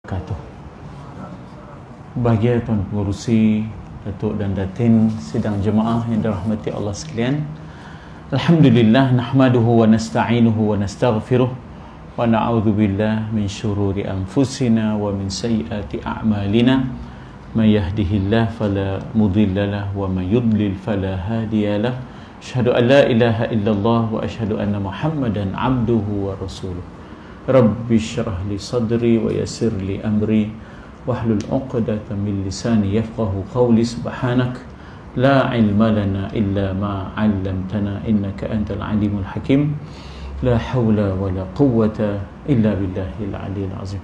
wabarakatuh. Bahagia Tuan Pengerusi, Datuk dan Datin, sidang jemaah yang dirahmati Allah sekalian. Alhamdulillah, nahmaduhu wa nasta'inuhu wa nastaghfiruh wa na'udzu billah min syururi anfusina wa min sayyiati a'malina. May yahdihillahu fala mudhillalah wa may yudlil fala hadiyalah. Asyhadu an la ilaha illallah wa asyhadu anna Muhammadan 'abduhu wa rasuluh. Rabbi shrah li sadri wa yassir li amri wahlul 'uqdatam min lisani yafqahu qawli. Subhanak la ilma lana illa ma 'allamtana innaka antal alimul hakim. La haula wala quwwata illa billahil aliyil azim.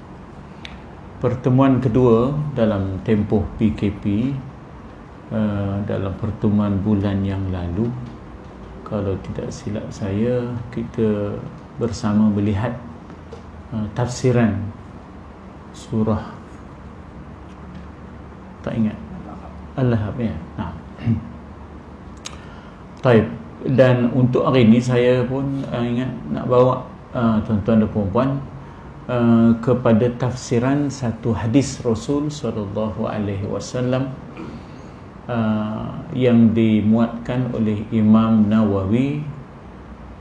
Pertemuan kedua dalam tempoh PKP, dalam pertemuan bulan yang lalu, kalau tidak silap saya, kita bersama melihat tafsiran surah, tak ingat, Al-Lahab, ya. Nah. Taib. Dan untuk hari ini saya pun ingat nak bawa tuan-tuan dan puan-puan kepada tafsiran satu hadis Rasul sallallahu alaihi wasallam yang dimuatkan oleh Imam Nawawi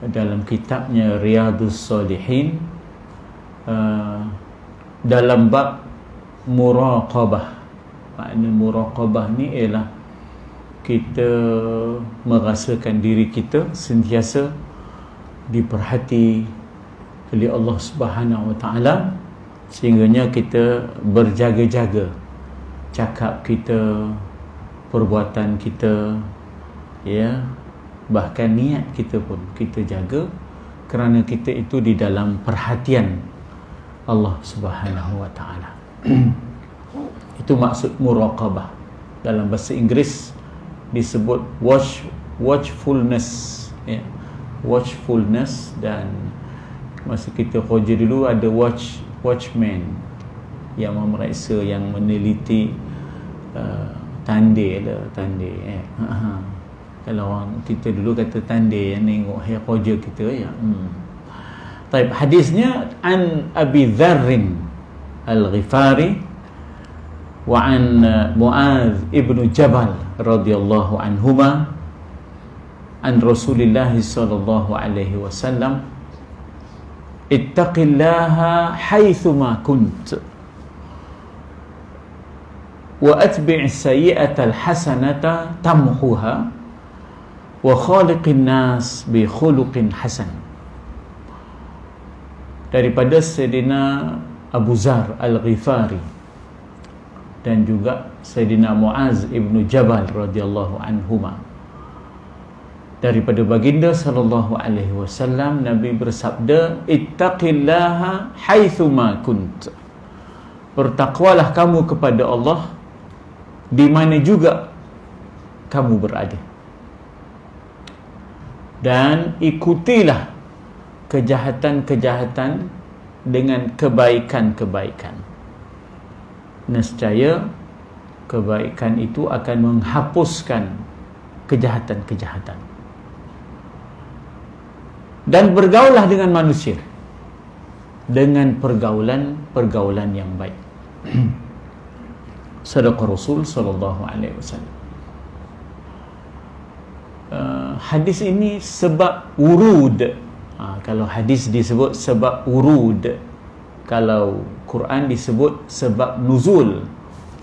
dalam kitabnya Riyadhus Shalihin, dalam bab muraqabah. Makna muraqabah ni ialah kita merasakan diri kita sentiasa diperhati oleh Allah Subhanahu Wa Taala, sehingganya kita berjaga-jaga cakap kita, perbuatan kita, ya, bahkan niat kita pun kita jaga, kerana kita itu di dalam perhatian Allah Subhanahu Wa Taala. Itu maksud muraqabah. Dalam bahasa Inggeris disebut watchfulness, ya. Watchfulness. Dan masa kita kerja dulu ada watchman yang memeriksa, yang meneliti tandai lah, tandai, kalau orang kita dulu kata tandai, yang tengok hari kerja kita, ya. Taib. Hadisnya an Abi Dzarrin Al-Ghifari wa an Mu'adz ibnu Jabal radhiyallahu anhuma an Rasulillah sallallahu alaihi wasallam, ittaqillaha haitsuma kunt wa atbi'is sayyi'atal hasanata tamhuha wa khaliqin nas bi khuluqin hasan. Daripada Sayyidina Abu Dzar Al-Ghifari dan juga Sayyidina Mu'adz ibnu Jabal radhiyallahu anhuma, daripada baginda sallallahu alaihi wasallam, Nabi bersabda, ittaqillaha haitsuma kunt, bertakwalah kamu kepada Allah di mana juga kamu berada, dan ikutilah kejahatan-kejahatan dengan kebaikan-kebaikan. Nescaya kebaikan itu akan menghapuskan kejahatan-kejahatan. Dan bergaullah dengan manusia dengan pergaulan yang baik. Sadaqa Rasul sallallahu alaihi wasallam. Hadis ini sebab wurud. Kalau hadis disebut sebab wurud, kalau Quran disebut sebab nuzul,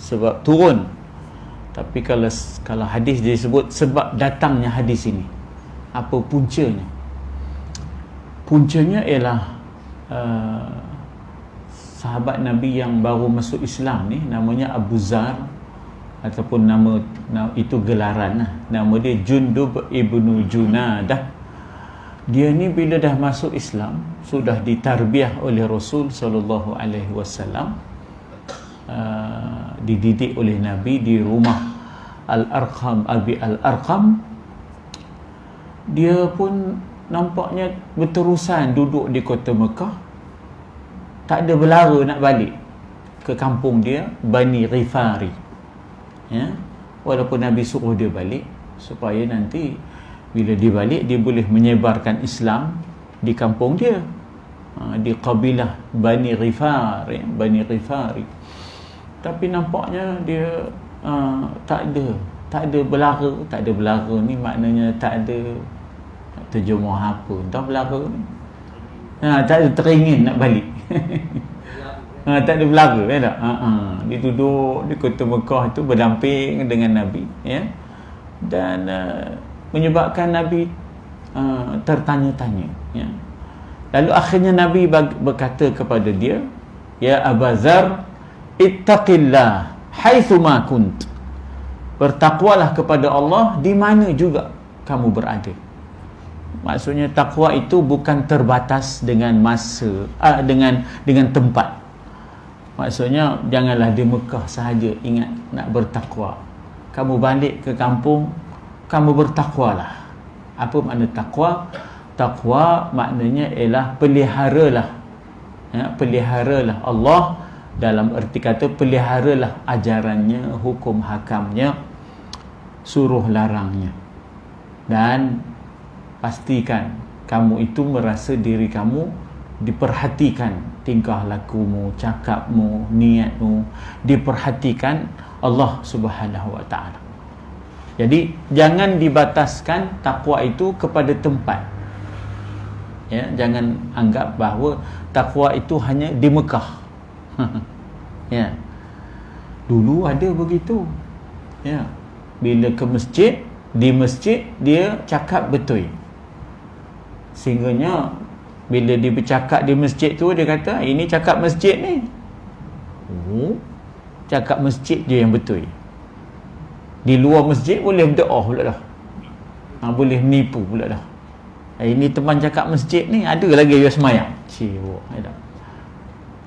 sebab turun. Tapi kalau hadis disebut sebab datangnya hadis ini. Apa puncanya? Puncanya ialah sahabat Nabi yang baru masuk Islam ni, namanya Abu Dzar, ataupun nama itu gelaran, nama dia Jundub ibnu Junadah. Dia ni bila dah masuk Islam, sudah ditarbiah oleh Rasul sallallahu alaihi wasallam, dididik oleh Nabi di rumah Al-Arqam, Abi Al-Arqam. Dia pun nampaknya berterusan duduk di kota Mekah, tak ada belara nak balik ke kampung dia, Bani Ghifari, ya. Walaupun Nabi suruh dia balik supaya nanti bila dia balik dia boleh menyebarkan Islam di kampung dia. di kabilah Bani Ghifar, Bani Ghifari. Tapi nampaknya dia tak ada belara ni, maknanya tak ada terjemah apa entah belara ni, tak ada teringin nak balik. Tak ada belara, ya tak? Dia duduk di kota Mekah itu berdamping dengan Nabi, ya, dan menyebabkan Nabi tertanya-tanya, ya. Lalu akhirnya Nabi berkata kepada dia, ya Aba Zar, ittaqillah haitsuma kunt. Bertakwalah kepada Allah di mana juga kamu berada. Maksudnya takwa itu bukan terbatas dengan masa, dengan tempat. Maksudnya janganlah di Mekah sahaja ingat nak bertakwa. Kamu balik ke kampung, kamu bertakwalah. Apa makna takwa? Takwa maknanya ialah peliharalah, ya, peliharalah Allah, dalam erti kata peliharalah ajarannya, hukum hakamnya, suruh larangnya, dan pastikan kamu itu merasa diri kamu diperhatikan, tingkah lakumu, cakapmu, niatmu diperhatikan Allah Subhanahu wa taala. Jadi jangan dibataskan takwa itu kepada tempat, ya, jangan anggap bahawa takwa itu hanya di Mekah. Ya, dulu ada begitu, ya, bila ke masjid, di masjid dia cakap betul, sehingganya bila dia bercakap di masjid tu, dia kata ini cakap masjid ni, cakap masjid je yang betul. Di luar masjid boleh berdoa pula dah, boleh menipu pula dah. Ini teman cakap masjid ni, ada lagi dia semayang.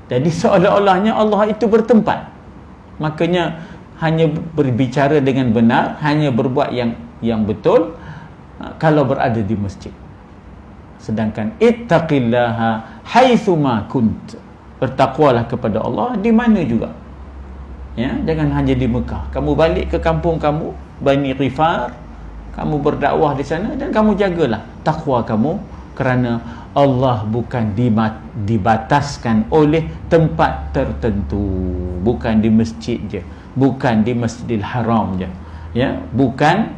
Jadi seolah-olahnya Allah itu bertempat. Makanya hanya berbicara dengan benar, hanya berbuat yang betul kalau berada di masjid. Sedangkan ittaqillaha haitsuma kunt. Bertakwalah kepada Allah di mana juga. Ya, jangan hanya di Mekah. Kamu balik ke kampung kamu, Bani Ghifar, kamu berdakwah di sana dan kamu jagalah takwa kamu, kerana Allah bukan dibataskan oleh tempat tertentu, bukan di masjid je, bukan di Masjidil Haram je, ya, bukan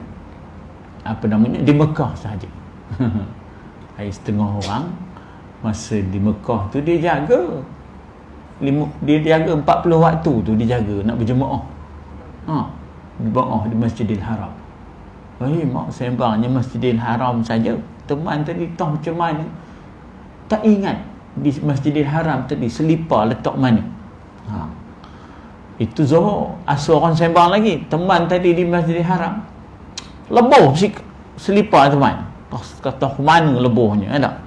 di Mekah sahaja. Hai, setengah orang masa di Mekah tu dia jaga 40 waktu tu, dia jaga nak berjemaah, berjemaah di Masjidil Haram. Mak sembangnya Masjidil Haram saja. Teman tadi tahu macam mana, tak ingat di Masjidil Haram tadi selipar letak mana. Itu Zohor, asal orang sembang lagi. Teman tadi di Masjidil Haram lebuh selipar teman, kata mana lebuhnya, ada.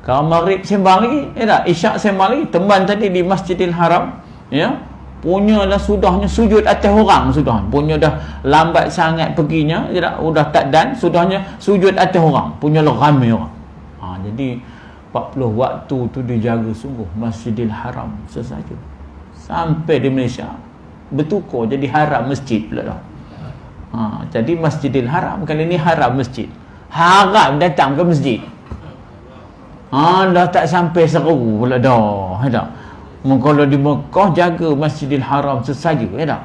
Kalau maghrib sembang lagi, isyak sembang lagi. Teman tadi di Masjidil Haram, ya, punya dah sudahnya sujud atas orang, sudah punya dah lambat sangat perginya, sudah tak dan sudahnya sujud atas orang, punya lah ramai orang. Jadi 40 waktu tu dijaga sungguh Masjidil Haram sesaja. Sampai di Malaysia bertukar jadi haram masjid pula dah. Jadi Masjidil Haram kali ni haram masjid. Haram datang ke masjid. Dah tak sampai seru pula dah. Kalau di Mekah jaga Masjidil Haram sesaja, ya tak?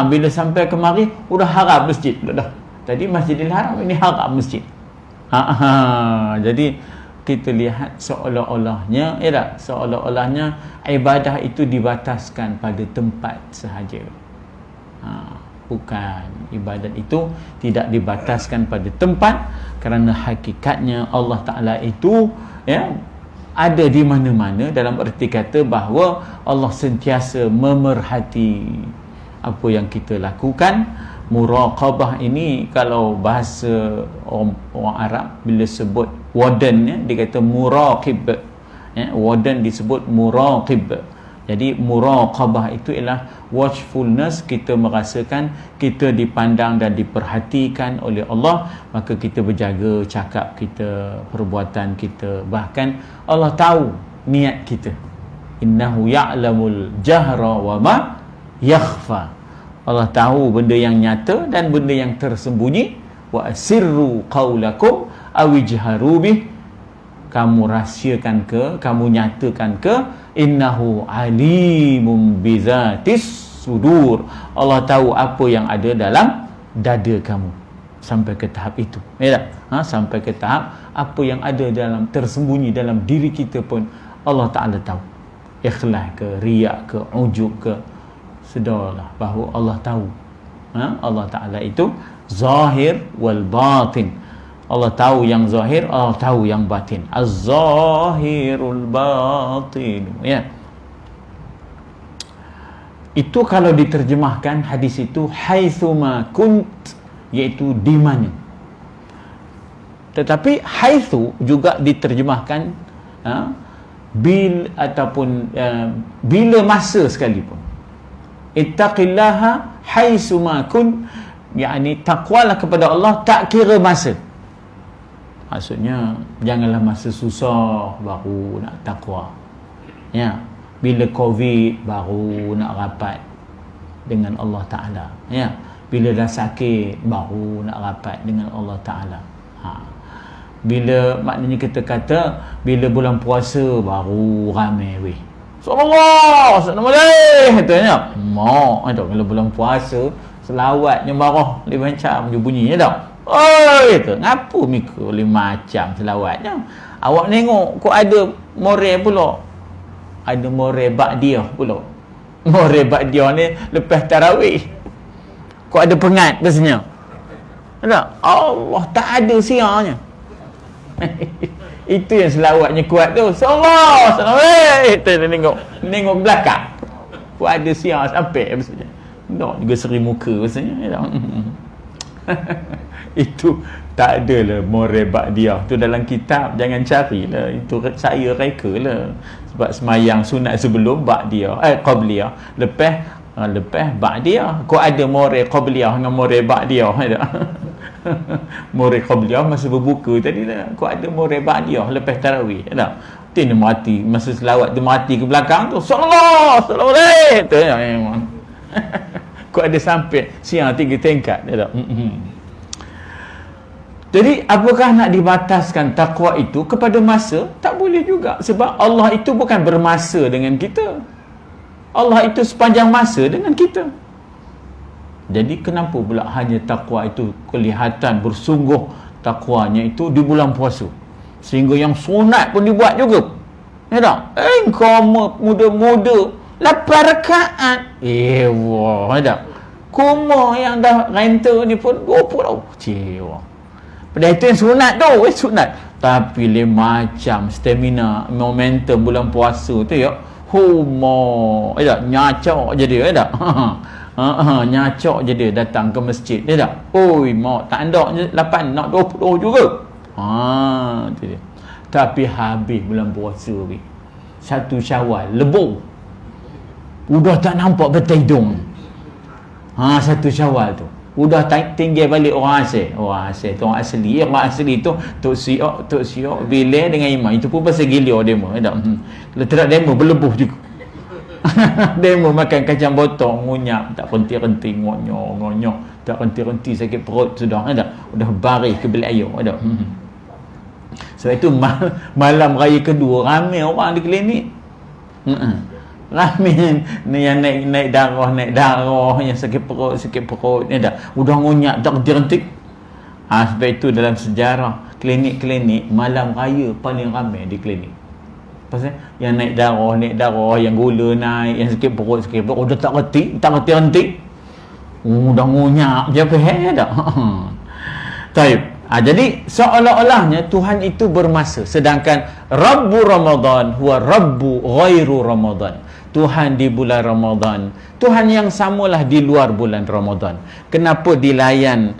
Bila sampai kemari udah haram masjid pula dah. Tadi Masjidil Haram, ini haram masjid. Jadi kita lihat seolah-olahnya, ya tak? Seolah-olahnya ibadah itu dibataskan pada tempat sahaja. Bukan, ibadat itu tidak dibataskan pada tempat, kerana hakikatnya Allah Ta'ala itu, ya, ada di mana-mana, dalam erti kata bahawa Allah sentiasa memerhati apa yang kita lakukan. Muraqabah ini kalau bahasa orang Arab bila sebut warden, ya, dia kata muraqib, ya, warden disebut muraqib. Jadi muraqabah itu ialah watchfulness, kita merasakan kita dipandang dan diperhatikan oleh Allah, maka kita berjaga cakap kita, perbuatan kita, bahkan Allah tahu niat kita. Innahu ya'lamul jahra wa ma yakhfa. Allah tahu benda yang nyata dan benda yang tersembunyi. Wa asirru qawlakum aw ijharu bih kamu rahsiakan ke, kamu nyatakan ke, innahu alimum bizatis sudur. Allah tahu apa yang ada dalam dada kamu. Sampai ke tahap itu. Ya tak? Sampai ke tahap apa yang ada dalam tersembunyi dalam diri kita pun Allah Ta'ala tahu. Ikhlas ke, riak ke, ujub ke, sedarlah bahawa Allah tahu. Allah Ta'ala itu zahir wal batin. Allah tahu yang zahir, Allah tahu yang batin. Az-zahirul batin. Ya. Itu kalau diterjemahkan hadis itu haitsuma kunt, iaitu di mana. Tetapi haitsu juga diterjemahkan bila masa sekalipun. Ittaqillaha haitsuma kunt, yakni takwalah kepada Allah tak kira masa. Maksudnya janganlah masa susah baru nak takwa. Ya, bila Covid baru nak rapat dengan Allah Ta'ala. Ya, bila dah sakit baru nak rapat dengan Allah Ta'ala. Bila maknanya kita kata bila bulan puasa baru ramai weh. Sallallahu alaihi wasallam. Mak ada kalau bulan puasa selawatnya marah 5 macam je bunyinya dah. Oi, tu ngapo mikir 5 macam selawatnya. Awak tengok kok ada more pula. Ada more ba'diyah pula. More ba'diyah ni lepas tarawih. Kok ada pengat biasanya. Tak? Allah tak ada siarnya. Itu yang selawatnya kuat tu. Sallallahu alaihi wasallam. Tengok belakang. Kok ada siar sampai biasanya. Tak juga seri muka biasanya. Itu tak adalah morebak dia tu dalam kitab, jangan carilah, itu saya reka lah. Sebab semayang sunat sebelum ba'diyah qabliyah, lepas ba'diyah. Kok ada more qabliyah dengan more ba'diyah ada. More qabliyah masa berbuka tadi lah, kok ada more ba'diyah lepas tarawih ada. Dia mati masa selawat, dia mati ke belakang tu sallallahu alaihi wasallam. Kok ada sampai siang 3 tingkat ada. Jadi apakah nak dibataskan takwa itu kepada masa? Tak boleh juga, sebab Allah itu bukan bermasa dengan kita. Allah itu sepanjang masa dengan kita. Jadi kenapa pula hanya takwa itu kelihatan bersungguh takwanya itu di bulan puasa, sehingga yang sunat pun dibuat juga. Ya tak? Kau muda-muda 8 rakaat. Wah, ada. Kuma yang dah renta ni pun 20 cewa. Pada itu yang sunat tu, sunat. Tapi macam stamina, momentum bulan puasa tu ya, humo, ada nyacok je dia, ada. Nyacok je dia datang ke masjid, dia tak? Oi, mau tak ada 8 nak 20 juga. Tu dia. Tapi habis bulan puasa ni, 1 Syawal lebu. Udah tak nampak betul hidung. 1 Syawal tu udah tinggal balik orang asal. Orang asal tu orang asli. Orang asli tu Tok Siok bila dengan imam. Itu pun pasal gila demo. Kalau tidak demo berlebuh juga. Demo makan kacang botol, ngunyap, tak renti-renti, ngonyok, tak renti-renti, sakit perut sudah. Udah baris ke bilik air. Sebab itu malam raya kedua ramai orang di klinik. Ramai yang naik darah, yang sakit perut ni dah udah ngunyak tak henti-henti. Sebab itu dalam sejarah klinik-klinik malam raya paling ramai di klinik. Pasal yang naik darah, yang gula naik, yang sakit perut udah tak henti. Udah ngunyak je apa dah. Taib. Jadi seolah-olahnya Tuhan itu bermasa, sedangkan Rabbu Ramadan huwa Rabbu ghairu Ramadan. Tuhan di bulan Ramadan, Tuhan yang samalah di luar bulan Ramadan. Kenapa dilayan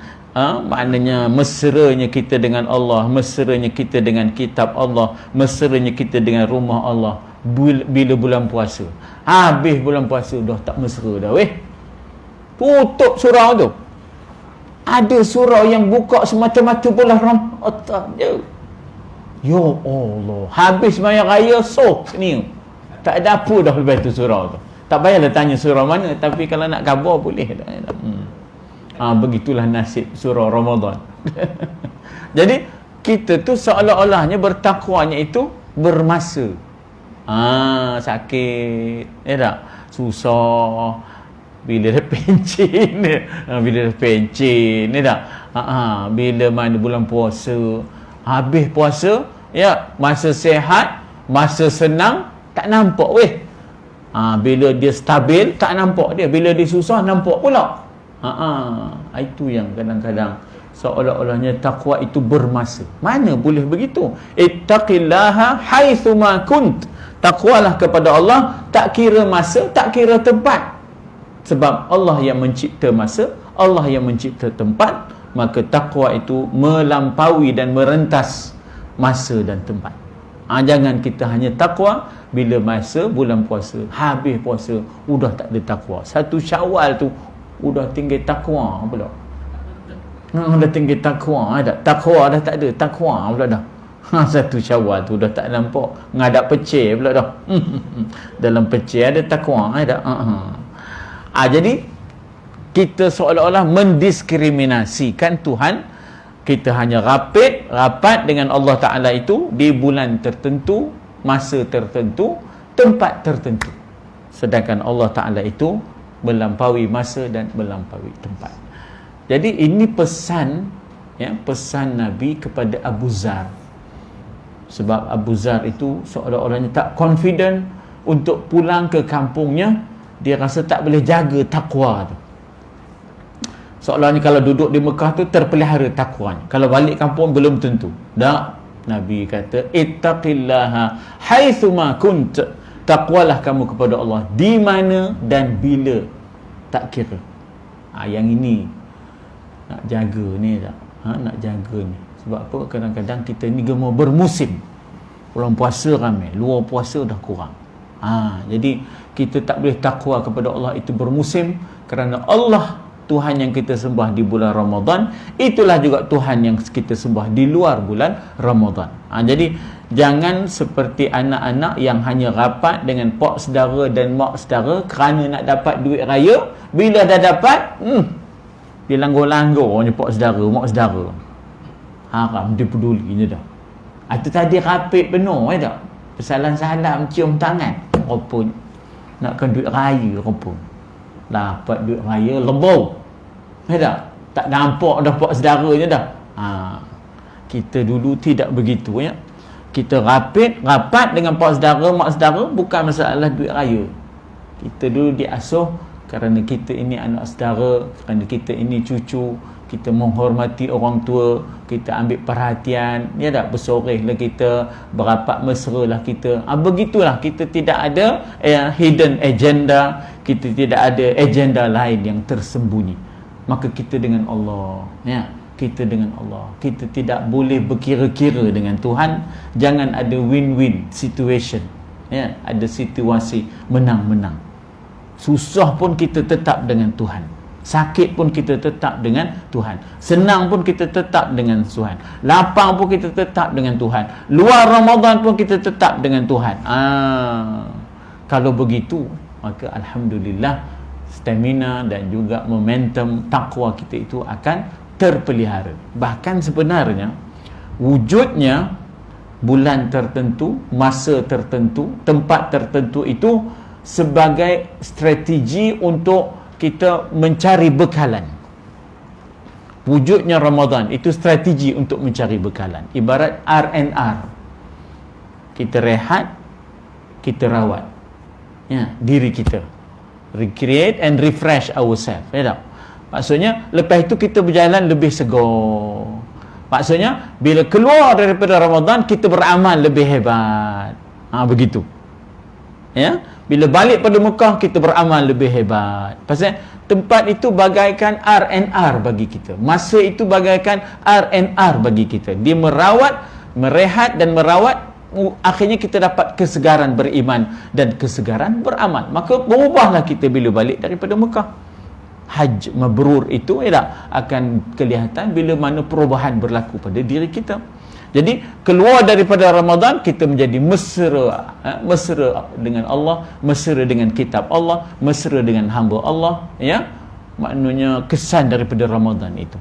maknanya mesranya kita dengan Allah, mesranya kita dengan kitab Allah, mesranya kita dengan rumah Allah bila bulan puasa. Habis bulan puasa dah tak mesra dah weh. Tutup surau tu. Ada surau yang buka semata-mata bulan Ramadan je. Ya Allah, habis sembahyang raya sini. Tak ada apa dah lepas tu surau tu. Tak payahlah tanya surau mana, tapi kalau nak khabar boleh dah. Begitulah nasib surau Ramadan. Jadi kita tu seolah-olahnya bertakwanya itu bermasa. Sakit, ya tak? Susah. Bila dah pencin, bila dah pencin, ya tak? Bila mana bulan puasa, habis puasa, ya, masa sehat, masa senang, tak nampak weh. Bila dia stabil, tak nampak dia. Bila dia susah, nampak pula. Itu yang kadang-kadang seolah-olahnya takwa itu bermasa. Mana boleh begitu? Ittaqillaha haitsuma kunt. Takwalah kepada Allah, tak kira masa, tak kira tempat. Sebab Allah yang mencipta masa, Allah yang mencipta tempat, maka takwa itu melampaui dan merentas masa dan tempat. Jangan kita hanya takwa bila masa bulan puasa, habis puasa sudah tak ada takwa. Satu Syawal tu sudah tinggi takwa pula. Dah tinggi takwa, ada takwa dah tak ada, takwa pula dah. Satu Syawal tu dah tak nampak, ngadap pecah pula dah. Dalam pecah ada takwa, ada. Jadi kita seolah-olah mendiskriminasikan Tuhan. Kita hanya rapat dengan Allah Ta'ala itu di bulan tertentu, masa tertentu, tempat tertentu. Sedangkan Allah Ta'ala itu melampaui masa dan melampaui tempat. Jadi ini pesan, ya, pesan Nabi kepada Abu Zar. Sebab Abu Zar itu seolah-olahnya tak confident untuk pulang ke kampungnya. Dia rasa tak boleh jaga takwa tu. Seolah-olahnya kalau duduk di Mekah tu terpelihara takwanya, kalau balik kampung belum tentu. Tak. Nabi kata, ittaqillaha haitsuma kunt. Takwalah kamu kepada Allah di mana dan bila, tak kira. Yang ini nak jaga ni tak? Nak jaga ni. Sebab apa? Kadang-kadang kita ni gemar bermusim. Bulan puasa ramai, luar puasa dah kurang. Jadi kita tak boleh takwa kepada Allah itu bermusim, kerana Allah Tuhan yang kita sembah di bulan Ramadan, itulah juga Tuhan yang kita sembah di luar bulan Ramadan. Jadi jangan seperti anak-anak yang hanya rapat dengan pak saudara dan mak saudara kerana nak dapat duit raya. Bila dah dapat, dia langgar-langgar pak saudara, mak saudara. Haram dia pedulinya dah. Itu tadi rapit penuh, tak? Salam-salam, cium tangan. Rupanya nakkan duit raya, rupanya dapat duit raya lebau. Tak nampak dah pak saudaranya dah. Kita dulu tidak begitu, ya. Kita rapat dengan pak saudara, mak saudara, bukan masalah duit raya. Kita dulu diasuh kerana kita ini anak saudara, kerana kita ini cucu, kita menghormati orang tua, kita ambil perhatian, ya tak, bersorehlah kita, berapat mesralah kita. Begitulah, kita tidak ada hidden agenda, kita tidak ada agenda lain yang tersembunyi. Maka kita dengan Allah, ya, kita dengan Allah, kita tidak boleh berkira-kira dengan Tuhan. Jangan ada win-win situation, ya, ada situasi menang-menang. Susah pun kita tetap dengan Tuhan, sakit pun kita tetap dengan Tuhan, senang pun kita tetap dengan Tuhan, lapang pun kita tetap dengan Tuhan, luar Ramadan pun kita tetap dengan Tuhan. Kalau begitu, maka alhamdulillah, stamina dan juga momentum takwa kita itu akan terpelihara. Bahkan sebenarnya wujudnya bulan tertentu, masa tertentu, tempat tertentu itu sebagai strategi untuk kita mencari bekalan. Wujudnya Ramadan itu strategi untuk mencari bekalan. Ibarat R&R. Kita rehat, kita rawat, ya, diri kita. Recreate and refresh ourselves, ya tak? Maksudnya lepas itu kita berjalan lebih segar. Maksudnya bila keluar daripada Ramadan, kita beramal lebih hebat. Begitu. Ya, bila balik pada Mekah, kita beramal lebih hebat. Pasal tempat itu bagaikan R&R bagi kita. Masa itu bagaikan R&R bagi kita. Dia merawat, merehat dan merawat. Akhirnya kita dapat kesegaran beriman dan kesegaran beramal. Maka berubahlah kita bila balik daripada Mekah. Haj mabrur itu, ya tak, akan kelihatan bila mana perubahan berlaku pada diri kita. Jadi keluar daripada Ramadan, kita menjadi mesra, mesra dengan Allah, mesra dengan kitab Allah, mesra dengan hamba Allah, ya. Maknanya kesan daripada Ramadan itu.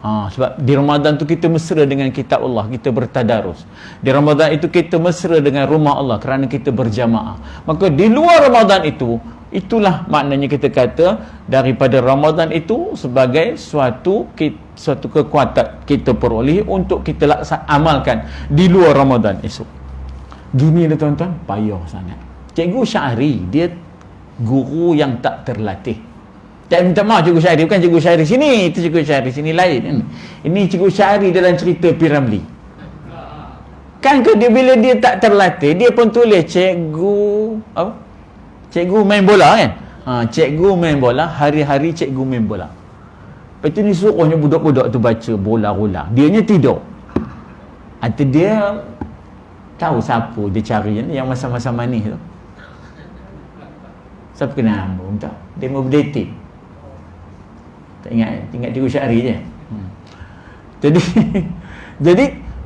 Sebab di Ramadan tu kita mesra dengan kitab Allah, kita bertadarus. Di Ramadan itu kita mesra dengan rumah Allah kerana kita berjamaah. Maka di luar Ramadan itu, itulah maknanya kita kata daripada Ramadan itu sebagai suatu kekuatan kita peroleh untuk kita amalkan di luar Ramadan esok. Gini lah tuan-tuan, payah sangat. Cikgu Syahri, dia guru yang tak terlatih. Tak minta maaf Cikgu Syahri, bukan Cikgu Syahri sini, itu Cikgu Syahri sini lain. Ini Cikgu Syahri dalam cerita P.Ramlee. Kan dia bila dia tak terlatih, dia pun tulis cikgu apa? Cikgu main bola kan? Cikgu main bola, hari-hari cikgu main bola. Lepas tu ni suruhnya budak-budak tu baca bola-bola. Dianya tidur. Atau dia tahu siapa dia cari yang masa-masa manis tu. Siapa kenal nama? Tak. Dia mau berdating. Tak ingat Cikgu Syahri je. Jadi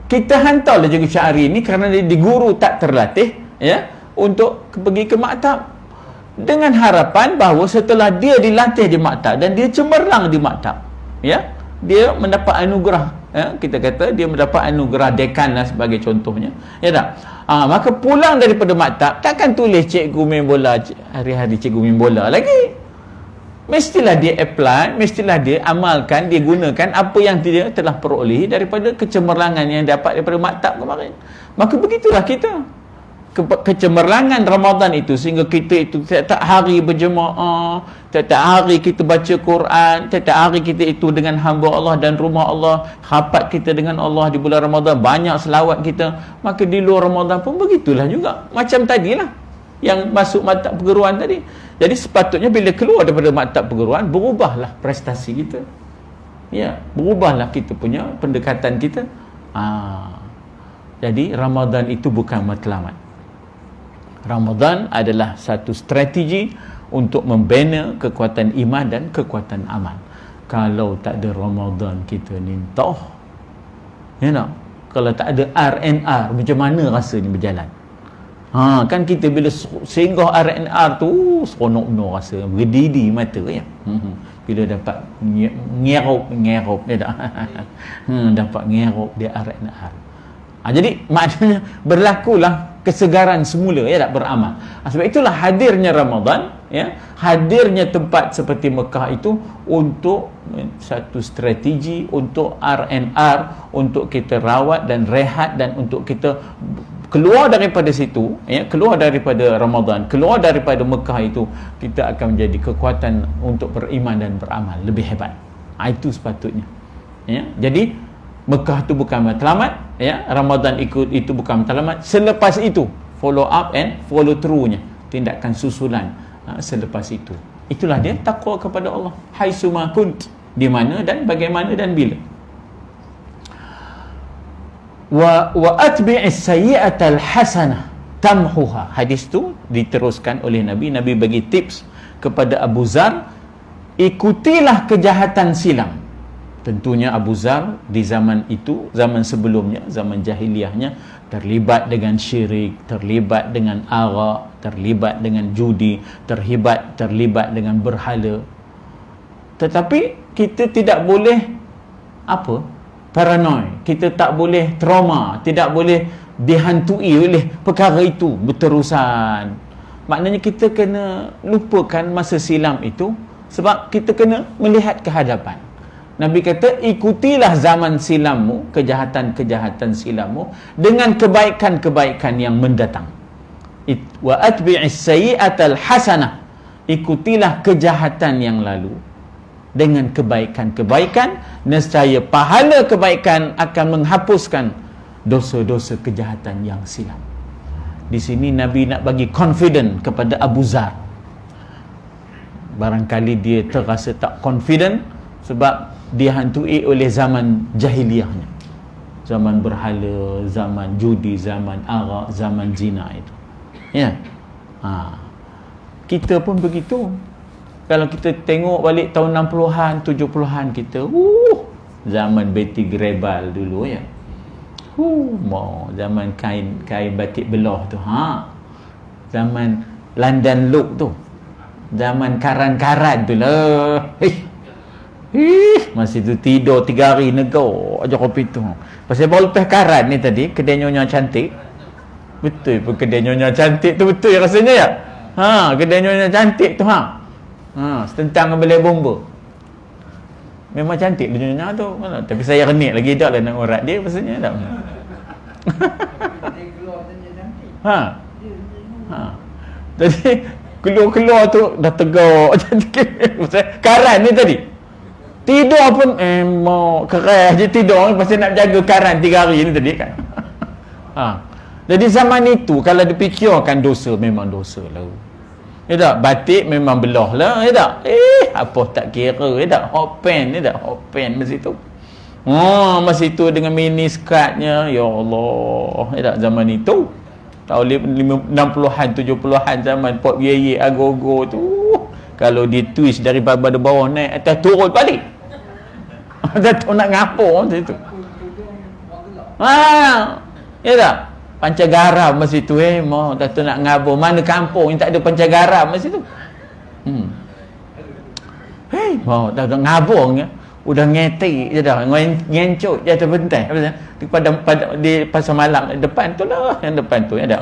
kita hantarlah Cikgu Syahri ni kerana dia guru tak terlatih ya, untuk pergi ke maktab dengan harapan bahawa setelah dia dilatih di maktab dan dia cemerlang di maktab ya, dia mendapat anugerah ya, kita kata dia mendapat anugerah dekan lah sebagai contohnya ya tak. Maka pulang daripada maktab takkan tulis cikgu main bola, hari-hari cikgu main bola lagi. Mestilah dia apply, mestilah dia amalkan, dia gunakan apa yang dia telah peroleh daripada kecemerlangan yang dapat daripada maktab kemarin. Maka begitulah kita. Kecemerlangan Ramadan itu sehingga kita itu tiap-tiap hari berjemaah, tiap-tiap hari kita baca Quran, tiap-tiap hari kita itu dengan hamba Allah dan rumah Allah, rapat kita dengan Allah di bulan Ramadan, banyak selawat kita. Maka di luar Ramadan pun begitulah juga. Macam tadilah yang masuk maktab perguruan tadi. Jadi sepatutnya bila keluar daripada maktab perguruan, berubahlah prestasi kita. Ya, berubahlah kita punya pendekatan kita. Jadi Ramadan itu bukan matlamat. Ramadan adalah satu strategi untuk membina kekuatan iman dan kekuatan amal. Kalau tak ada Ramadan kita ni entah. Ya tak? Kalau tak ada R&R, macam mana rasanya berjalan? Kan kita bila singgah R&R tu seronok rasa, berdidi mata ya. Bila dapat ngerop dia tak. Dapat ngerop dia R&R. Jadi maknanya berlakulah kesegaran semula ya tak beramal. Sebab itulah hadirnya Ramadan ya, hadirnya tempat seperti Mekah itu untuk satu strategi untuk R&R, untuk kita rawat dan rehat dan untuk kita keluar daripada situ ya, keluar daripada Ramadan, keluar daripada Mekah itu, kita akan menjadi kekuatan untuk beriman dan beramal lebih hebat. Itu sepatutnya ya. Jadi Mekah itu bukan matlamat ya, Ramadan ikut itu bukan matlamat. Selepas itu follow up and follow through-nya, tindakan susulan selepas itu. Itulah dia takwa kepada Allah. Haitsuma kunt, di mana dan bagaimana dan bila. Wa atbi'is sayyi'atal hasanah tamhuha. Hadis tu diteruskan oleh Nabi bagi tips kepada Abu Zar, ikutilah kejahatan silam. Tentunya Abu Zar di zaman itu, zaman sebelumnya, zaman jahiliahnya, terlibat dengan syirik, terlibat dengan arak, terlibat dengan judi, terlibat dengan berhala. Tetapi kita tidak boleh paranoid, kita tak boleh trauma, tidak boleh dihantui oleh perkara itu berterusan. Maknanya kita kena lupakan masa silam itu, sebab kita kena melihat ke hadapan. Nabi kata, ikutilah zaman silammu, kejahatan-kejahatan silammu, dengan kebaikan-kebaikan yang mendatang. Wa atbi'is sayyi'atal hasanah, ikutilah kejahatan yang lalu dengan kebaikan-kebaikan, nescaya pahala kebaikan akan menghapuskan dosa-dosa kejahatan yang silam. Di sini Nabi nak bagi confident kepada Abu Zar. Barangkali dia terasa tak confident sebab dihantui oleh zaman jahiliahnya, zaman berhala, zaman judi, zaman arak, zaman zina itu ya. Kita pun begitu. Kalau kita tengok balik tahun 60-an, 70-an kita, zaman Betty Grable dulu ya. Zaman kain batik belah tu, zaman London Look tu, zaman karan-karan tu lah. Masa tu tidur 3 hari negor aja kopi tu. Pasal baru lepas karat ni tadi, kedai nyonya cantik. Betul pun kedai nyonya cantik tu betul rasanya ya. Kedai nyonya cantik tu setentang dengan balai bomba. Memang cantik dia nyonya tu. Tapi saya renik lagi dak lah nak urat dia maksudnya dak. Jadi keluar tu dah tegak cantik. Karan ni tadi. Tidur pun mau keras je tidur pasal nak jaga karan 3 hari ni tadi kan. Jadi zaman itu kalau dipikirkan dosa memang dosa lah. Ya tak? Batik memang belah lah. Ya tak? Apa tak kira. Ya tak? Hot pen. Ya tak? Hot pen masa itu. Masa itu dengan mini skirtnya. Ya Allah. Ya tak? Zaman itu. Tahun 60-an, 70-an zaman pop ye ago-ago tu. Kalau dia twist dari badan bawah naik atas turun balik. Tak nak ngapur masa itu. Ya tak? Pancagaram masa itu mau Dato' nak ngabur mana kampung yang tak ada pancagaram masa itu. Mau dah ngabur udah ngetik je dah, ngencuk je atas pentas di pasar malam depan tu lah, yang depan tu ada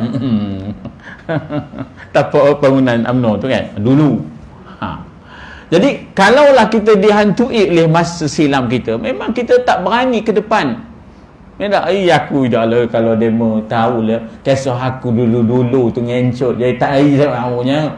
tapak bangunan UMNO tu kan dulu. Jadi kalaulah kita dihantui oleh masa silam kita, memang kita tak berani ke depan. Ya tak? Aku dah lah kalau demo tahulah kisah aku dulu-dulu tu ngencot jadi tak awaknya.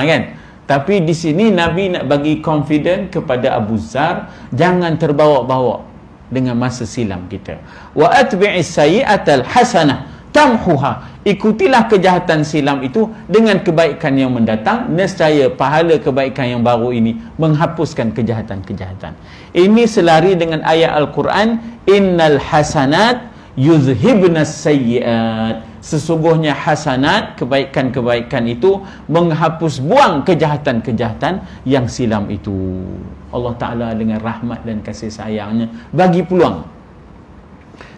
Kan? Tapi di sini Nabi nak bagi confident kepada Abu Zar, jangan terbawa-bawa dengan masa silam kita. Wa atbi'is sayyi'atal hasanah tamhuha. Ikutilah kejahatan silam itu dengan kebaikan yang mendatang, nescaya pahala kebaikan yang baru ini menghapuskan kejahatan-kejahatan. Ini selari dengan ayat Al-Quran, innal hasanat yuzhibnas sayyiat. Sesungguhnya hasanat, kebaikan-kebaikan itu menghapus buang kejahatan-kejahatan yang silam itu. Allah Ta'ala dengan rahmat dan kasih sayangnya bagi peluang.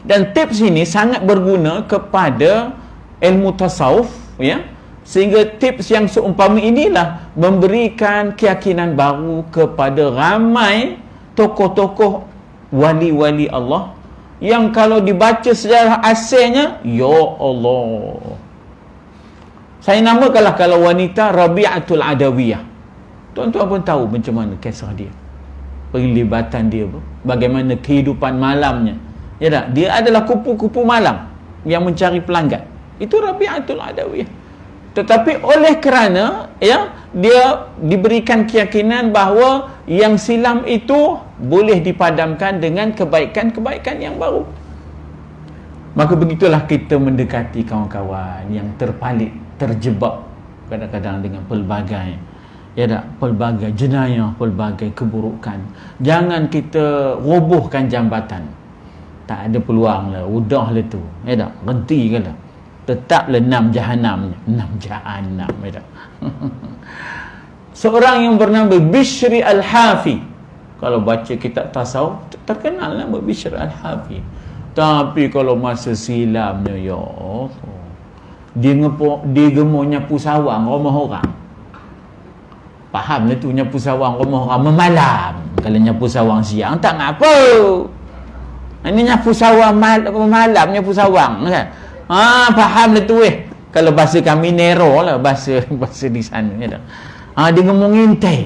Dan tips ini sangat berguna kepada ilmu tasawuf, ya. Sehingga tips yang seumpama inilah memberikan keyakinan baru kepada ramai tokoh-tokoh wali-wali Allah yang kalau dibaca sejarah asalnya, ya Allah. Saya namakanlah kalau wanita Rabi'atul Adawiyah. Tuan-tuan pun tahu macam mana kisah dia, perlibatan dia, bagaimana kehidupan malamnya. Ya tak? Dia adalah kupu-kupu malam yang mencari pelanggan. Itu Rabi'atul Adawiyah. Tetapi oleh kerana dia diberikan keyakinan bahawa yang silam itu boleh dipadamkan dengan kebaikan-kebaikan yang baru. Maka begitulah kita mendekati kawan-kawan yang terpalit, terjebak kadang-kadang dengan pelbagai pelbagai jenayah, pelbagai keburukan. Jangan kita robohkan jambatan. Tak ada peluang lah, udahlah tu. Berhentikanlah. Tetaplah 6 jahanam. 6 jahanam. Seorang yang bernama Bishri Al-Hafi, kalau baca kitab tasawuf terkenal nama Bishri Al-Hafi. Tapi kalau masa silamnya, ya Allah, dia gemuk nyapu sawang rumah orang. Faham lah tu, nyapu sawang rumah orang memalam. Kalau nyapu sawang siang tak ngapa. Ini nyapu sawang malam, nyapu sawang kan. Faham lah tu Kalau bahasa kami Nero lah, bahasa di sana ya. Dia ngomong ngintai.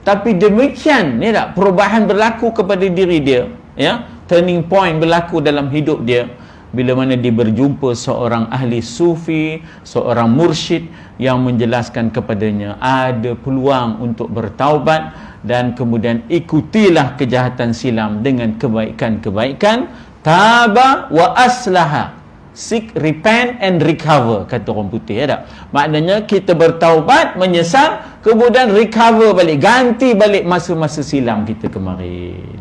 Tapi demikian perubahan berlaku kepada diri dia, ya. Turning point berlaku dalam hidup dia bila mana dia berjumpa seorang ahli sufi, seorang mursyid yang menjelaskan kepadanya ada peluang untuk bertaubat dan kemudian ikutilah kejahatan silam dengan kebaikan-kebaikan. Taba wa aslaha, seek, repent and recover, kata orang putih, ya tak? Maknanya kita bertaubat, menyesal, kemudian recover balik, ganti balik masa-masa silam kita kemarin.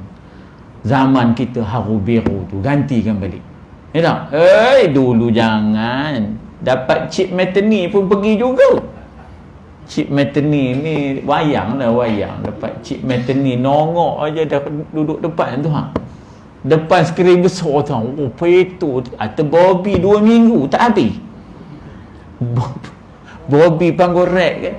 Zaman kita haru biru tu, gantikan balik. Ya tak? Dulu jangan. Dapat chip metani pun pergi juga. Chip metani ni wayang. Dapat chip metani nongok aja dah duduk depan tu depan skrin besar tu. Itu atau Bobby 2 minggu tak habis. Bobby panggil rek kan.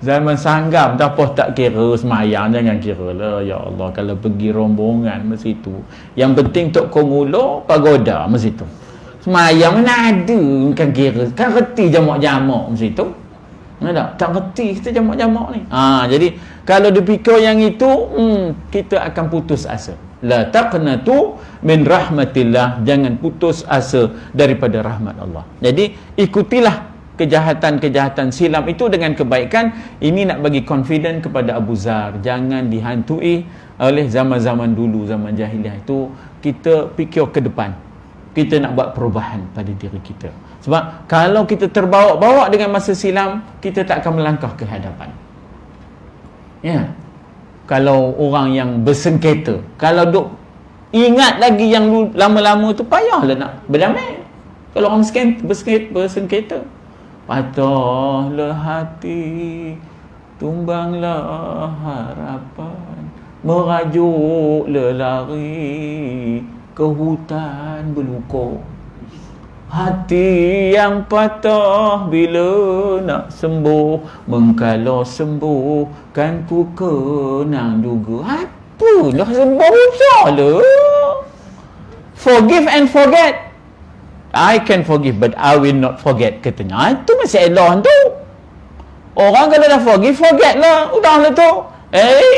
Zaman sanggam tak apa tak kira semayang, jangan kira lah. Ya Allah, kalau pergi rombongan mesti tu. Yang penting tok kau mula pagoda mesti tu. Semayang mana ada kan kira. Kan reti jamak-jamak mesti tu. Tak reti kita jamak-jamak ni. Jadi kalau dipikir yang itu, kita akan putus asa. La taqnatu min rahmatillah, jangan putus asa daripada rahmat Allah. Jadi ikutilah kejahatan-kejahatan silam itu dengan kebaikan. Ini nak bagi confident kepada Abu Zar, jangan dihantui oleh zaman-zaman dulu, zaman jahiliah itu. Kita fikir ke depan, kita nak buat perubahan pada diri kita. Sebab kalau kita terbawa-bawa dengan masa silam, kita tak akan melangkah ke hadapan. Ya. Kalau orang yang bersengketa, kalau duk ingat lagi yang lama-lama tu, payahlah nak berdamai. Kalau orang bersengketa, patahlah hati, tumbanglah harapan, merajuklah lari ke hutan belukar. Hati yang patah bila nak sembuh, mengkalau sembuh kan ku kenang juga. Apalah sembuh salah. Forgive and forget. I can forgive but I will not forget, katanya. Itu masalah tu. Orang kalau dah forgive, forget lah. Udahlah tu.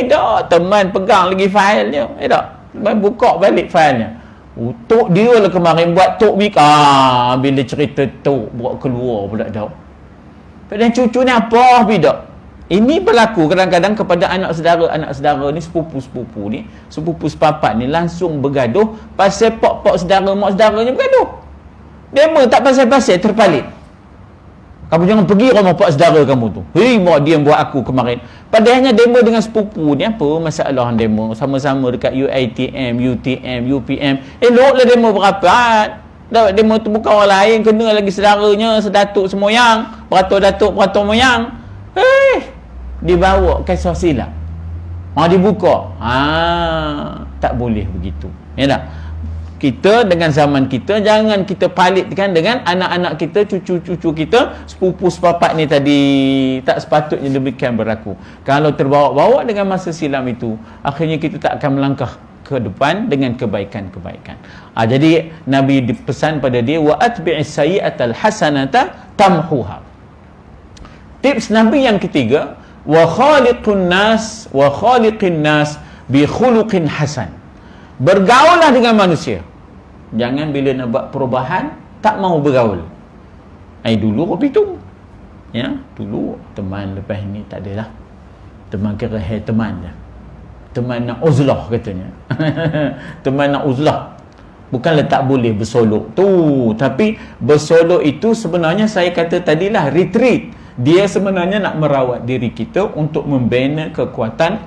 Dah teman pegang lagi filenya. Dah buka balik filenya. Tok dia lah kemarin buat tok week. Bila cerita tok buat keluar pula dah. Dan cucu ni apa bidak? Ini berlaku kadang-kadang kepada anak saudara ni, sepupu-sepupu ni, sepupu sepapat ni langsung bergaduh pasal pok-pok saudara, mak saudaranya bergaduh. Demo tak pasal-pasal terpalit. Kamu jangan pergi rumah pak saudara kamu tu. Hei, mak dia buat aku kemarin. Padahalnya demo dengan sepupu ni apa masalah demo? Sama-sama dekat UiTM, UTM, UPM. Eloklah demo berapat. Demo tu bukan orang lain, kena lagi saudaranya, sedatuk semoyang, beratur-datuk, beratur moyang. Dibawa kisah silam. Dibuka. Tak boleh begitu. Ya tak? Kita dengan zaman kita, jangan kita palitkan dengan anak-anak kita, cucu-cucu kita, sepupu sepapat ni tadi. Tak sepatutnya demikian berlaku. Kalau terbawa-bawa dengan masa silam itu, akhirnya kita tak akan melangkah ke depan dengan kebaikan-kebaikan. Jadi Nabi dipesan pada dia, wa atbi'is sayyi'atal hasanata tamhuha. Tips Nabi yang ketiga, wa khaliqin nas bi khuluqin hasan. Bergaullah dengan manusia. Jangan bila nak buat perubahan tak mau bergaul. Dulu kopi tu. Ya, dulu teman, lepas ni tak adalah. Teman kira teman je. Teman nak uzlah katanya. Teman nak uzlah. Bukanlah tak boleh bersolok tu, tapi bersolok itu sebenarnya saya kata tadilah retreat. Dia sebenarnya nak merawat diri kita untuk membina kekuatan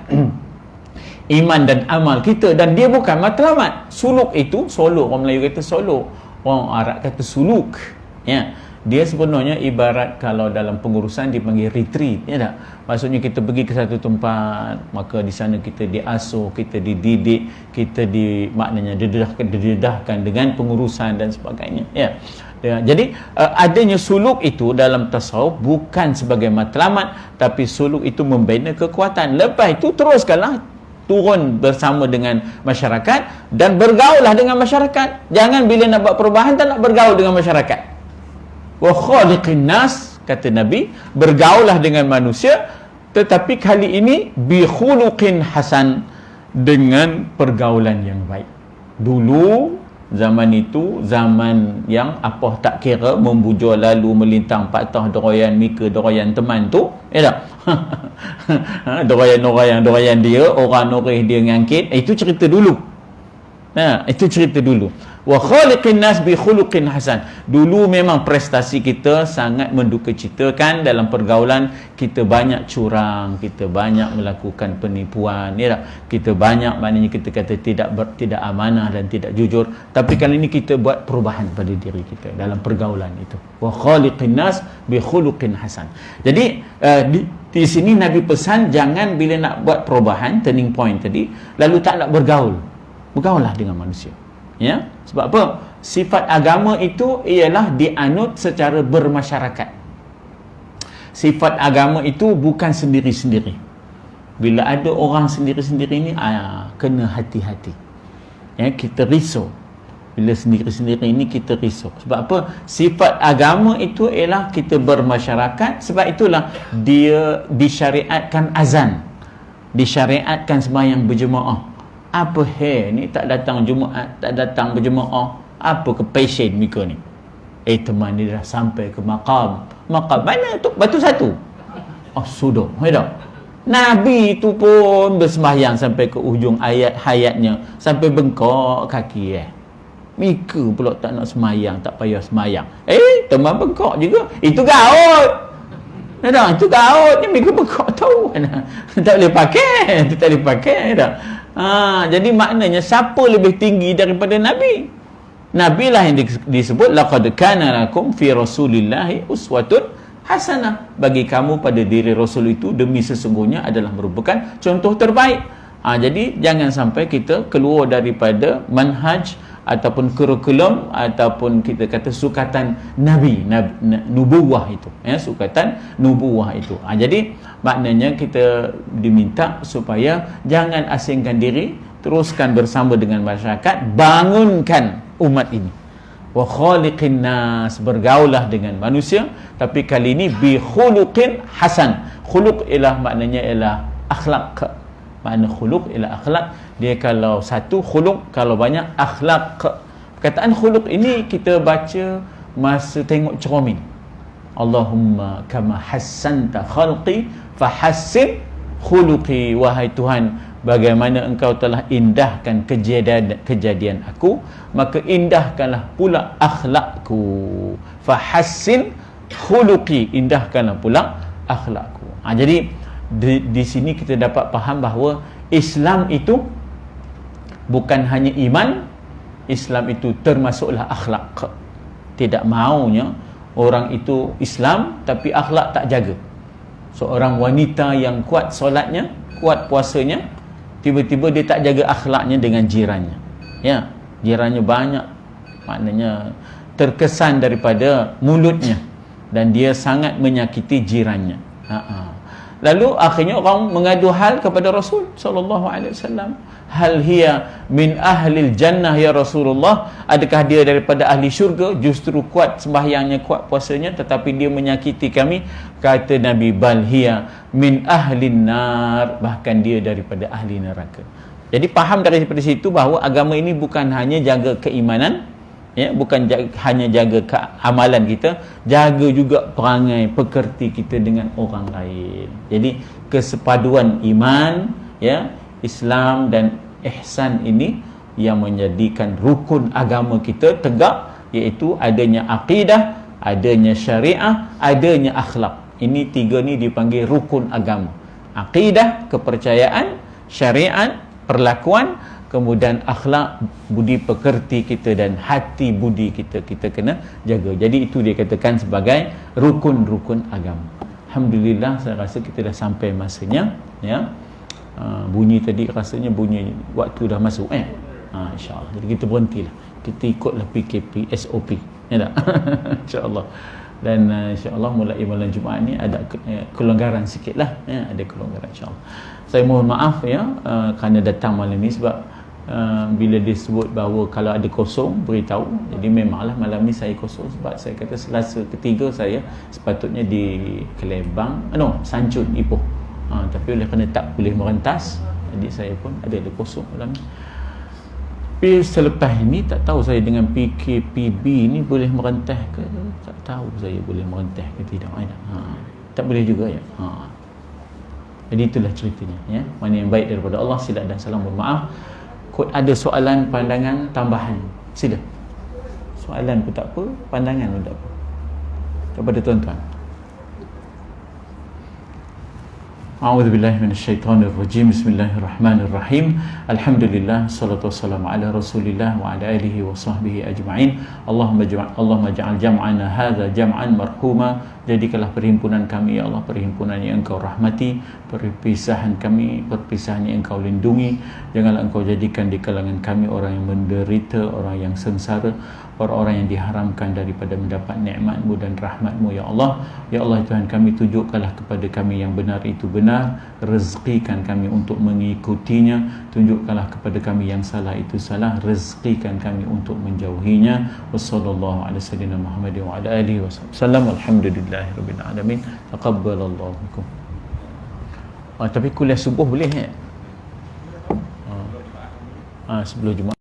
iman dan amal kita, dan dia bukan matlamat. Suluk itu, solok, orang Melayu kata solok, orang Arab kata suluk. Ya, dia sebenarnya ibarat kalau dalam pengurusan dipanggil retreat, ya tak? Maksudnya kita pergi ke satu tempat, maka di sana kita diasuh, kita dididik, kita maknanya didedahkan dengan pengurusan dan sebagainya. Ya. Jadi adanya suluk itu dalam tasawuf bukan sebagai matlamat, tapi suluk itu membina kekuatan. Lepas itu teruskanlah turun bersama dengan masyarakat dan bergaullah dengan masyarakat. Jangan bila nak buat perubahan tak nak bergaul dengan masyarakat. Wa khaliqin nas, kata Nabi, bergaullah dengan manusia, tetapi kali ini bi khuluqin hasan, dengan pergaulan yang baik. Dulu zaman itu zaman yang apa tak kira, membujur lalu melintang patah doroyan mika doroyan teman tu, ya tak? Doroyan dia, orang noreh dia ngangkit, itu cerita dulu. Itu cerita dulu. Wa khaliqin nas bi khuluqin hasan. Dulu memang prestasi kita sangat mendukacitakan dalam pergaulan. Kita banyak curang, kita banyak melakukan penipuan, ya tak? Kita banyak, maknanya kita kata tidak amanah dan tidak jujur. Tapi kali ini kita buat perubahan pada diri kita dalam pergaulan itu. Wa khaliqin nas bi khuluqin hasan. Jadi di sini Nabi pesan jangan bila nak buat perubahan, turning point tadi, lalu tak nak bergaul. Bergaullah dengan manusia. Ya, sebab apa? Sifat agama itu ialah dianut secara bermasyarakat. Sifat agama itu bukan sendiri-sendiri. Bila ada orang sendiri-sendiri ni, kena hati-hati. Ya, kita risau. Bila sendiri-sendiri ini kita risau. Sebab apa? Sifat agama itu ialah kita bermasyarakat. Sebab itulah dia disyariatkan azan, disyariatkan sembahyang berjemaah. Apa ni tak datang Jumaat, tak datang berjemaah, apa ke passion mereka ni? Teman dia dah sampai ke maqam mana tu? Batu satu. Sudah, dah. Nabi itu pun bersembahyang sampai ke ujung ayat hayatnya, sampai bengkok kaki. Mereka pula tak nak sembahyang, tak payah sembahyang. Teman bengkok juga. Itu gaut. Dah, itu gaut ni mereka bengkok tahu. Tak boleh pakai, tak boleh pakai dah. Jadi maknanya siapa lebih tinggi daripada Nabi? Nabi lah yang disebut laqad kana lakum fi rasulillahi uswatun hasanah. Bagi kamu pada diri Rasul itu demi sesungguhnya adalah merupakan contoh terbaik. Jadi jangan sampai kita keluar daripada manhaj ataupun kurikulum ataupun kita kata sukatan Nabi, nubuwah itu, sukatan nubuwah itu. Jadi maknanya kita diminta supaya jangan asingkan diri, teruskan bersama dengan masyarakat, bangunkan umat ini. Wa khaliqin nas, bergaulah dengan manusia, tapi kali ini bi khuluqin hasan. Khuluq ialah maknanya ialah akhlak. Makna khuluq ialah akhlak. Dia kalau satu khuluq, kalau banyak akhlak. Perkataan khuluq ini kita baca masa tengok cermin. Allahumma kama hassanta khalqi fahassin khuluqi. Wahai Tuhan, bagaimana engkau telah indahkan kejadian aku, maka indahkanlah pula akhlakku. Fahassin khuluqi, indahkanlah pula akhlakku. Jadi di sini kita dapat faham bahawa Islam itu bukan hanya iman, Islam itu termasuklah akhlak. Tidak maunya orang itu Islam tapi akhlak tak jaga. Seorang wanita yang kuat solatnya, kuat puasanya, tiba-tiba dia tak jaga akhlaknya dengan jirannya. Ya, jirannya banyak, maknanya terkesan daripada mulutnya dan dia sangat menyakiti jirannya. Lalu akhirnya orang mengadu hal kepada Rasul sallallahu alaihi wasallam. Hal hiya min ahlil jannah ya Rasulullah? Adakah dia daripada ahli syurga? Justru kuat sembahyangnya, kuat puasanya, tetapi dia menyakiti kami. Kata Nabi, bal hiya min ahlin nar, bahkan dia daripada ahli neraka. Jadi faham daripada situ bahawa agama ini bukan hanya jaga keimanan, bukan hanya jaga amalan kita, jaga juga perangai pekerti kita dengan orang lain. Jadi kesepaduan iman, Islam dan ihsan ini yang menjadikan rukun agama kita tegak, iaitu adanya akidah, adanya syariah, adanya akhlak. Ini tiga ni dipanggil rukun agama. Akidah, kepercayaan, syariat, perlakuan, kemudian akhlak, budi pekerti kita dan hati budi kita kena jaga. Jadi itu dia katakan sebagai rukun-rukun agama. Alhamdulillah, saya rasa kita dah sampai masanya. Bunyi tadi rasanya bunyi waktu dah masuk. InsyaAllah. Jadi kita berhentilah. Kita ikutlah PKP SOP. Ya tak? InsyaAllah. Dan insyaAllah mulai malam Jumaat ni ada kelonggaran sikit lah. Ada kelonggaran insyaAllah. Saya mohon maaf kerana datang malam ni sebab bila disebut bahawa kalau ada kosong beritahu. Jadi memanglah malam ni saya kosong sebab saya kata Selasa ketiga saya sepatutnya di Kelebang, Sancun, Ipoh. Tapi oleh kerana tak boleh merentas, jadi saya pun ada kosong malam ni. Tapi selepas ini tak tahu saya dengan PKPB ni boleh merentas ke, tak tahu saya boleh merentas ke tidak. Tak boleh juga ya. Jadi itulah ceritanya. Mana yang baik daripada Allah, silap dan salam, mohon maaf. Ada soalan, pandangan, tambahan, sila. Soalan pun tak apa, pandangan pun tak apa, kepada tuan-tuan. A'udzubillahi minasyaitonirrajim. Bismillahirrahmanirrahim. Alhamdulillah, salatu wassalamu ala Rasulillah wa ala alihi wa sahbihi ajma'in. Allahumma ja'al jam'ana hadza jam'an marhuma. Jadikanlah perhimpunan kami ya Allah perhimpunan yang Engkau rahmati, perpisahan kami perpisahan yang Engkau lindungi. Janganlah Engkau jadikan di kalangan kami orang yang menderita, orang yang sengsara. orang-orang yang diharamkan daripada mendapat nikmat-Mu dan rahmat-Mu ya Allah. Ya Allah Tuhan kami, tunjukkanlah kepada kami yang benar itu benar, rezekikan kami untuk mengikutinya. Tunjukkanlah kepada kami yang salah itu salah, rezekikan kami untuk menjauhinya. Wassallallahu ala sayyidina Muhammadin wa ala alihi wasallam. Alhamdulillahirabbil alamin. Taqabbalallahu minkum. Tapi kuliah subuh boleh sebelum Jumaat.